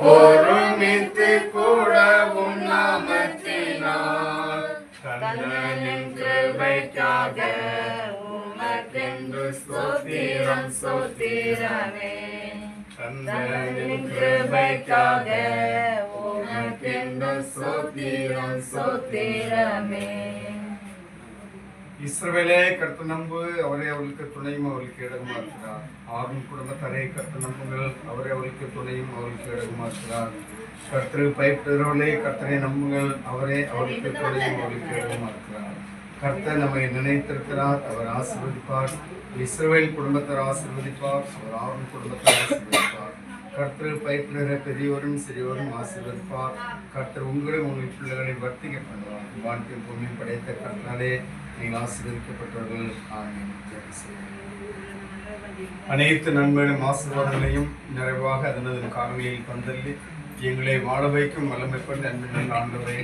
ஒருமித்து கூடவும் நாமத்தினால் கந்தனின் கிருபைக்காக உமக்கென்று ஸ்தோத்திரம் ஸ்தோத்திரமே. கந்தனின் கிருபைக்காக உமக்கென்று ஸ்தோத்திரம் ஸ்தோத்திரமே. இஸ்ரவேலே கர்த்தர் நம்பு, அவரே அவளுக்கு துணையும் அவளுக்கு இடகுமா இருக்கிறார். ஆறும் குடும்பத்தாரை கர்த்தர் நம்புங்கள், அவரே அவளுக்கு துணையும் அவளுக்கு இடகுமா இருக்கிறார். கர்த்தரை பயப்படுகிறவர்களே கர்த்தரை நம்புங்கள், அவரே அவளுக்கு துணையும் அவளுக்கு இடகுமா இருக்கிறார். கர்த்தர் நம்மை நினைத்திருக்கிறார், அவர் ஆசீர்வதிப்பார். இஸ்ரவேல் குடும்பத்தார் ஆசீர்வதிப்பார், அவர் ஆறும் குடும்பத்தார் ஆசீர்வதிப்பார். கர்த்தர் பயப்படுகிற பெரியோரும் சிறியோரும் ஆசீர்வதிப்பார். கர்த்தர் உங்களும் உங்கள் பிள்ளைகளை வர்த்திக்க பண்ணுவார். வானத்தின் பூமியும் படைத்த கர்த்தராலே நீங்கள் ஆசீர்வதிக்கப்பட்டவர்கள். ஆமென். அனைத்து நன்மையும் ஆசீர்வாதங்களையும் நிறைவாக அதனது காரணியில் பந்தல்லி எங்களை வாழ வைக்கும் வல்லமைப்பட்ட அன்பின் ஆண்டவரே,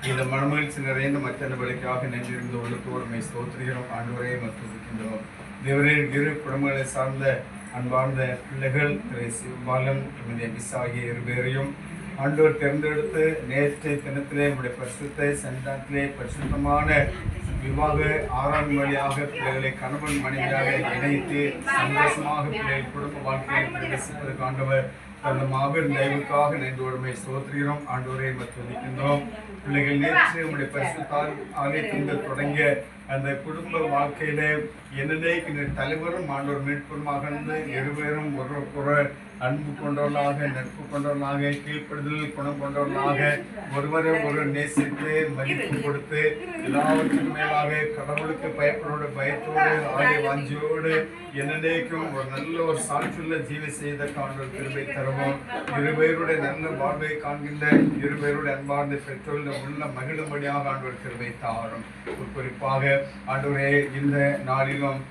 இந்த மனமகிழ்ச்சி நிறைந்த மற்ற நபர்களுக்காக நன்றிருந்த உள்ளத்தோருமை ஸ்தோத்திரிக்கிறோம். ஆண்டவரே மற்றும் இருக்கின்றோம். தேவரே இரு குடும்பங்களை சார்ந்த அன்பார்ந்த பிள்ளைகள் சிவபாலன் எமது மிஸ் ஆகிய இருவேரையும் ஆண்டவர் தேர்ந்தெடுத்து நேற்றைய தினத்திலே நம்முடைய பரிசுத்த சந்தானத்திலே பரிசுத்தமான விவாக ஆறாம் வழியாக பிள்ளைகளை கணவன் மனைவியாக இணைத்து சந்தோஷமாக பிள்ளைகள் குடும்ப வாழ்க்கையில் பிரவேசிப்பதற்கு ஆண்டவர் அந்த மாபெரும் தயவுக்காக நன்றி ஸ்தோத்திரிக்கிறோம். ஆண்டவரை மதிக்கின்றோம். பிள்ளைகள் நேற்று நம்முடைய பரிசுத்தால் ஆலயத்திலிருந்து தொடங்கிய அந்த குடும்ப வாழ்க்கையில என்னென்ன தலைவரும் ஆண்டவர் மீட்புறமாக இருந்து இருவரும் ஒரு அன்பு கொண்டவர்களாக நட்பு கொண்டவர்களாக கீழ்ப்படுதல் குணம் கொண்டவர்களாக ஒருவரை ஒரு நேசித்து மதிப்பு கொடுத்து எல்லாவற்றுக்கும் மேலாக கடவுளுக்கு பயப்படோடு பயத்தோடு ஆகிய வாஞ்சியோடு என்னென்னைக்கும் ஒரு நல்ல ஒரு சாட்சியுள்ள ஜீவி செய்த ஆண்டவர் திரும்பை தருவோம். இருவேருடைய நல்ல வாழ்வை காண்கின்ற இருவேருடைய அன்பார்ந்த பெற்றோர்கள் உள்ள மகிழும்படியாக ஆண்டவர் திரும்பை தாரும். குறிப்பாக ஆண்டவரே இந்த நாளிலும்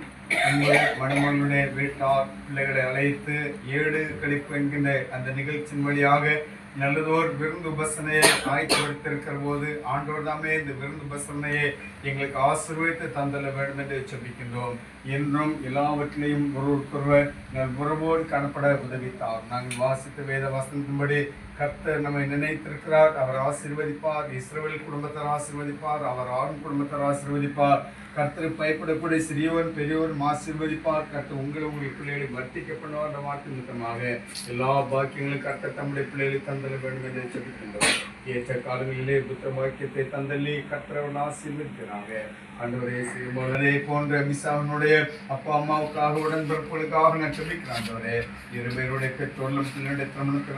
மணமகனுடைய வீட்டார் பிள்ளைகளை அழைத்து ஏடு கழிப்பு என்கின்ற அந்த நிகழ்ச்சியின் வழியாக நல்லதோர் விருந்து உபசனையை ஆய்வுபடுத்திருக்கிற போது ஆண்டவர் தாமே இந்த விருந்து உபசனையை எங்களுக்கு ஆசீர்வதித்து தந்தல வேண்டும் என்று ஜெபிக்கின்றோம். என்றும் எல்லாவற்றிலையும் ஒருவருக்கொருவர் உறவோடு காணப்பட உதவித்தார். நாங்கள் வாசித்த வேத வசனத்தின்படி கர்த்தர் நம்மை நினைத்திருக்கிறார், அவர் ஆசீர்வதிப்பார். இஸ்ரவேல் குடும்பத்தார் ஆசீர்வதிப்பார், அவர் ஆண் குடும்பத்தார் ஆசீர்வதிப்பார். கர்த்தரை பயப்படக்கூடிய சிறியவன் பெரியவரும் ஆசீர்வதிப்பார். கர்த்தர் உங்கள் பிள்ளைகளை வர்த்திக்கப்படுவார் என்ற வார்த்தை நிமித்தமாக எல்லா பாக்கியங்களும் கர்த்தர் தம்முடைய பிள்ளைகளை தந்தல வேண்டும் என்று ஜெபிக்கின்றோம். ஏற்ற காலங்களிலே புத்த பாக்கியத்தை தந்தள்ளி கர்த்தரவன் ஆசீர்வதிக்கிறாங்க. ஆண்டவரே சிறுமோனே போன்ற மிஸ்ஸாவனுடைய அப்பா அம்மாவுக்காக உடன்பிறப்புகளுக்காக நான் ஜெபிக்கிறேன். ஆண்டவரே இருவருடைய பெற்றோர்களும் பிள்ளையுடைய திருமணத்துக்காக